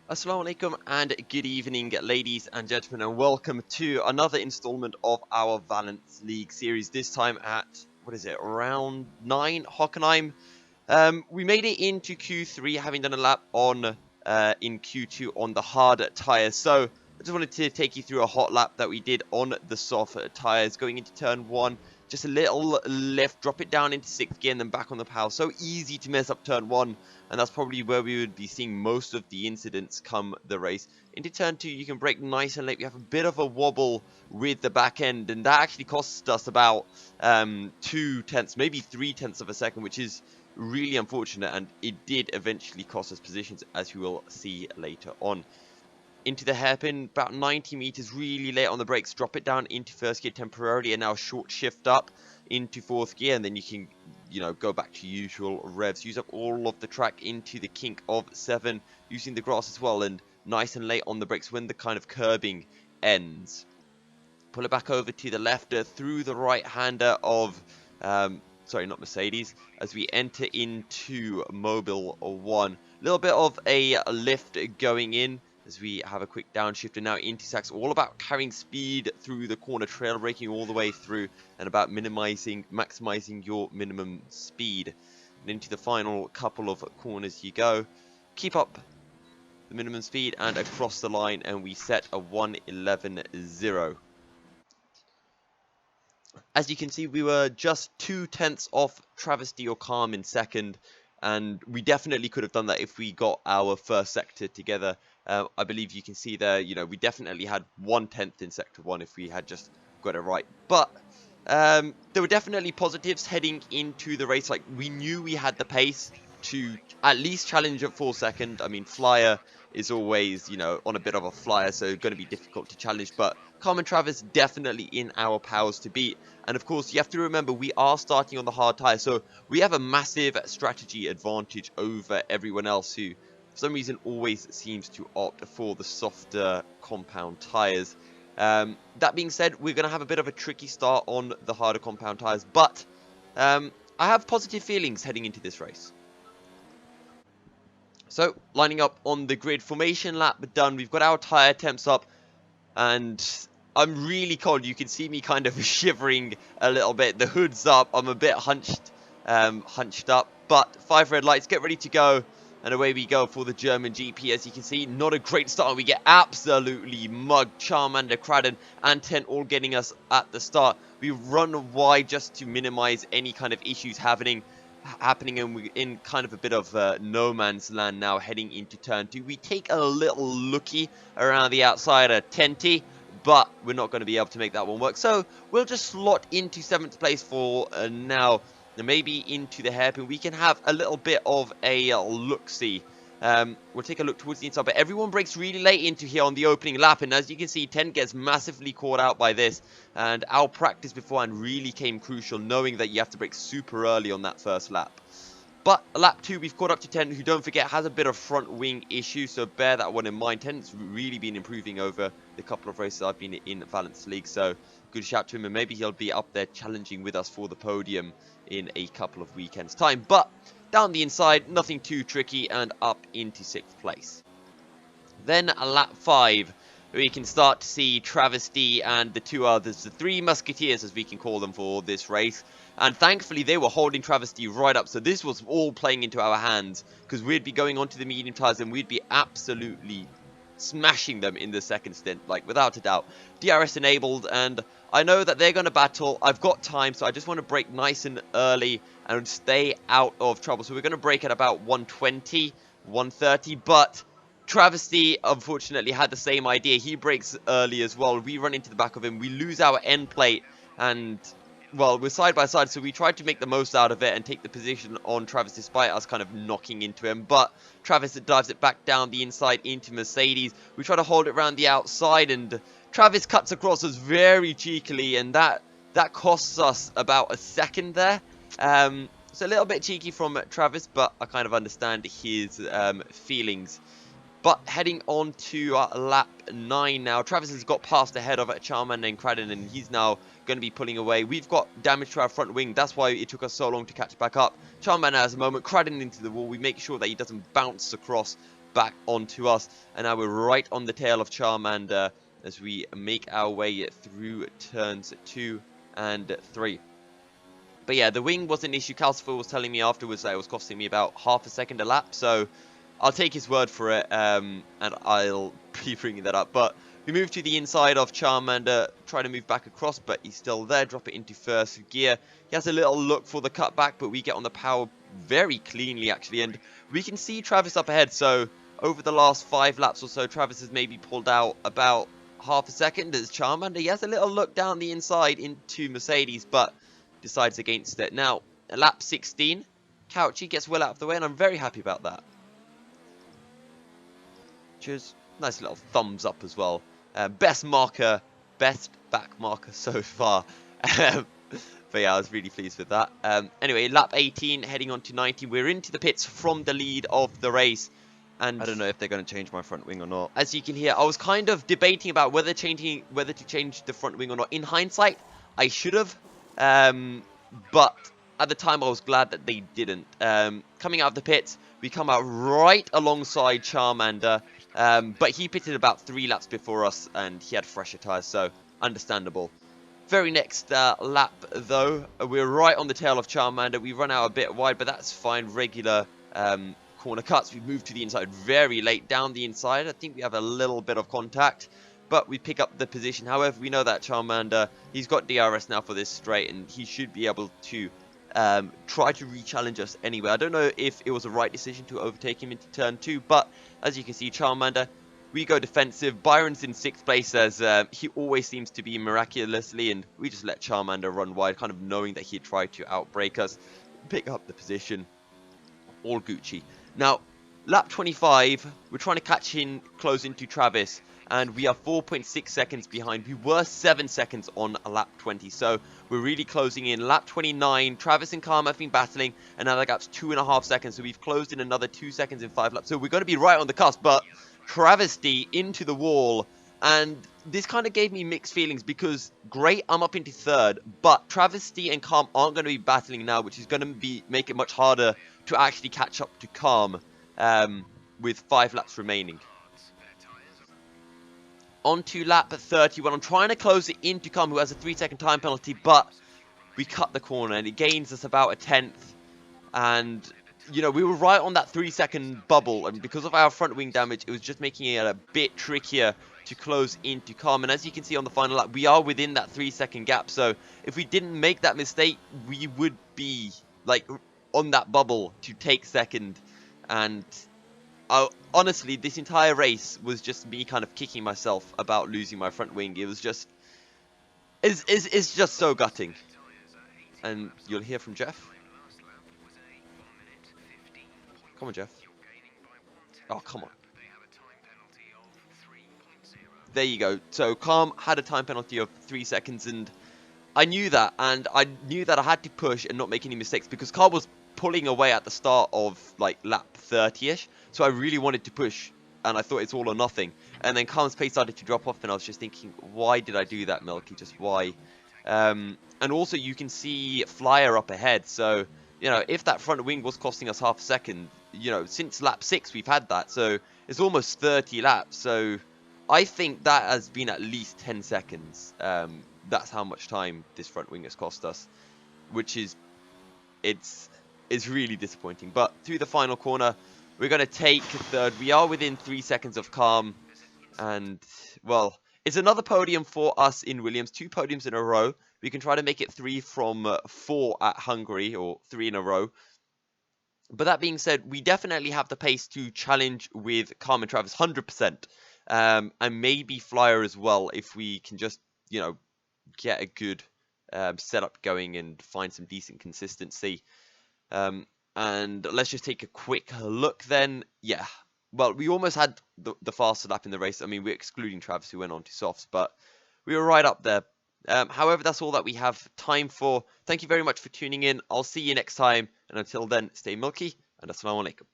Assalamu alaikum and good evening, ladies and gentlemen, and welcome to another installment of our Valanths League series. This time at, what is it, round 9, Hockenheim. We made it into Q3, having done a lap on in Q2 on the hard tyres. So I just wanted to take you through a hot lap that we did on the soft tyres, going into turn 1. Just a little left, drop it down into 6th gear and then back on the power. So easy to mess up turn 1, and that's probably where we would be seeing most of the incidents come the race. Into turn 2, you can brake nice and late. We have a bit of a wobble with the back end, and that actually costs us about 2 tenths, maybe 3 tenths of a second, which is really unfortunate, and it did eventually cost us positions, as you will see later on. Into the hairpin, about 90 meters, really late on the brakes, drop it down into first gear temporarily, and now short shift up into fourth gear, and then you can, go back to usual revs. Use up all of the track into the kink of 7, using the grass as well, and nice and late on the brakes when the kind of curbing ends. Pull it back over to the left, through the right-hander of, sorry, not Mercedes, as we enter into Mobile 1. A little bit of a lift going in, as we have a quick downshift and now into Sachs, all about carrying speed through the corner, trail braking all the way through, and about maximizing your minimum speed. And into the final couple of corners you go. Keep up the minimum speed and across the line, and we set a 1:11.0. As you can see, we were just 2 tenths off Travesty or Calm in second, and we definitely could have done that if we got our first sector together. I believe you can see there, we definitely had 1/10 in sector 1 if we had just got it right. But there were definitely positives heading into the race. Like, we knew we had the pace to at least challenge it for second. I mean, Flyer is always, on a bit of a flyer, so going to be difficult to challenge. But Calm and Travis definitely in our powers to beat. And of course, you have to remember, we are starting on the hard tyre, so we have a massive strategy advantage over everyone else who, for some reason, always seems to opt for the softer compound tyres. That being said, we're going to have a bit of a tricky start on the harder compound tyres, but I have positive feelings heading into this race. So, lining up on the grid, formation lap done. We've got our tyre temps up, and I'm really cold. You can see me kind of shivering a little bit. The hood's up. I'm a bit hunched up. But 5 red lights. Get ready to go. And away we go for the German GP. As you can see, not a great start. We get absolutely mugged. Charmander, Cradden, and Tent all getting us at the start. We run wide just to minimize any kind of issues happening, and we're in kind of a bit of no man's land now heading into turn 2. We take a little looky around the outside of Tenty, but we're not going to be able to make that one work. So we'll just slot into 7th place for now, and maybe into the hairpin. We can have a little bit of a look-see. We'll take a look towards the inside, but everyone breaks really late into here on the opening lap, and as you can see, Tent gets massively caught out by this, and our practice beforehand really came crucial, knowing that you have to brake super early on that first lap. But lap 2, we've caught up to Tent, who, don't forget, has a bit of front wing issue, so bear that one in mind. Tent's really been improving over the couple of races I've been in Valanths League, so good shout to him, and maybe he'll be up there challenging with us for the podium in a couple of weekends' time. But down the inside, nothing too tricky, and up into 6th place. Then lap 5, we can start to see Travesty and the 2 others, the 3 musketeers as we can call them for this race. And thankfully they were holding Travesty right up, so this was all playing into our hands, because we'd be going on to the medium tyres and we'd be absolutely smashing them in the second stint, like, without a doubt. DRS enabled, and I know that they're going to battle. I've got time, so I just want to brake nice and early and stay out of trouble. So we're going to brake at about 120, 130, but Travesty, unfortunately, had the same idea. He brakes early as well. We run into the back of him. We lose our end plate, and, well, we're side by side, so we tried to make the most out of it and take the position on Travis despite us kind of knocking into him. But Travis dives it back down the inside into Mercedes. We try to hold it around the outside, and Travis cuts across us very cheekily, and that costs us about a second there. So a little bit cheeky from Travis, but I kind of understand his feelings. But heading on to lap 9 now. Travis has got past ahead of Charmander and Cradden, and he's now going to be pulling away. We've got damage to our front wing. That's why it took us so long to catch back up. Charmander has a moment. Cradden into the wall. We make sure that he doesn't bounce across back onto us. And now we're right on the tail of Charmander as we make our way through turns 2 and 3. But yeah, the wing was an issue. Calcifer was telling me afterwards that it was costing me about half a second a lap, so I'll take his word for it, and I'll be bringing that up. But we move to the inside of Charmander, try to move back across, but he's still there. Drop it into first gear. He has a little look for the cutback, but we get on the power very cleanly, actually. And we can see Travis up ahead, so over the last 5 laps or so, Travis has maybe pulled out about half a second as Charmander. He has a little look down the inside into Mercedes, but decides against it. Now, lap 16, Couchy gets well out of the way, and I'm very happy about that. Cheers. Nice little thumbs up as well. Best back marker so far. But yeah, I was really pleased with that. Anyway, lap 18, heading on to 90. We're into the pits from the lead of the race. And I don't know if they're going to change my front wing or not. As you can hear, I was kind of debating about whether to change the front wing or not. In hindsight, I should have. But at the time, I was glad that they didn't. Coming out of the pits, we come out right alongside Charmander. But he pitted about 3 laps before us, and he had fresher tyres, so understandable. Very next lap, though, we're right on the tail of Charmander. We run out a bit wide, but that's fine. Regular corner cuts. We move to the inside very late down the inside. I think we have a little bit of contact, but we pick up the position. However, we know that Charmander, he's got DRS now for this straight, and he should be able to try to re-challenge us anyway. I don't know if it was a right decision to overtake him into turn 2, but as you can see, Charmander, we go defensive. Byron's in 6th place as he always seems to be miraculously, and we just let Charmander run wide, kind of knowing that he'd try to outbrake us, pick up the position. All Gucci. Now, lap 25, we're trying to catch in close into Travis, and we are 4.6 seconds behind. We were 7 seconds on lap 20, so we're really closing in. Lap 29, Travis and Karma have been battling, and now the gap's 2.5 seconds, so we've closed in another 2 seconds in 5 laps. So we're going to be right on the cusp, but travesty into the wall, and this kind of gave me mixed feelings because, great, I'm up into 3rd, but Travesty and Calm aren't going to be battling now, which is going to make it much harder to actually catch up to Calm with 5 laps remaining. On to lap 31. I'm trying to close it into Calm, who has a 3-second time penalty, but we cut the corner, and it gains us about a 10th, and you know, we were right on that 3-second bubble, and because of our front wing damage, it was just making it a bit trickier to close into Calm. And as you can see on the final lap, we are within that 3-second gap, so if we didn't make that mistake, we would be like on that bubble to take second. And honestly, this entire race was just me kind of kicking myself about losing my front wing. It was just it's just so gutting. And you'll hear from Jeff. Come on, Jeff. Oh, come on. There you go. So, Calm had a time penalty of 3 seconds, and I knew that, and I knew that I had to push and not make any mistakes, because Calm was pulling away at the start of, like, lap 30-ish, so I really wanted to push, and I thought it's all or nothing. And then Calm's pace started to drop off, and I was just thinking, why did I do that, Milky? Just why? And also, you can see Flyer up ahead, so, you know, if that front wing was costing us half a second, you know, since lap 6 we've had that, so it's almost 30 laps, so I think that has been at least 10 seconds. That's how much time this front wing has cost us, which is, it's really disappointing. But through the final corner, we're going to take 3rd. We are within 3 seconds of Calm, and, well, it's another podium for us in Williams, 2 podiums in a row. We can try to make it 3 from 4 at Hungary, or 3 in a row. But that being said, we definitely have the pace to challenge with Calm and Travis, 100%. And maybe Flyer as well, if we can just, you know, get a good setup going and find some decent consistency. And let's just take a quick look then. Yeah, well, we almost had the faster lap in the race. I mean, we're excluding Travis, who went on to softs, but we were right up there. However, that's all that we have time for. Thank you very much for tuning in. I'll see you next time. And until then, stay milky, and assalamu alaikum.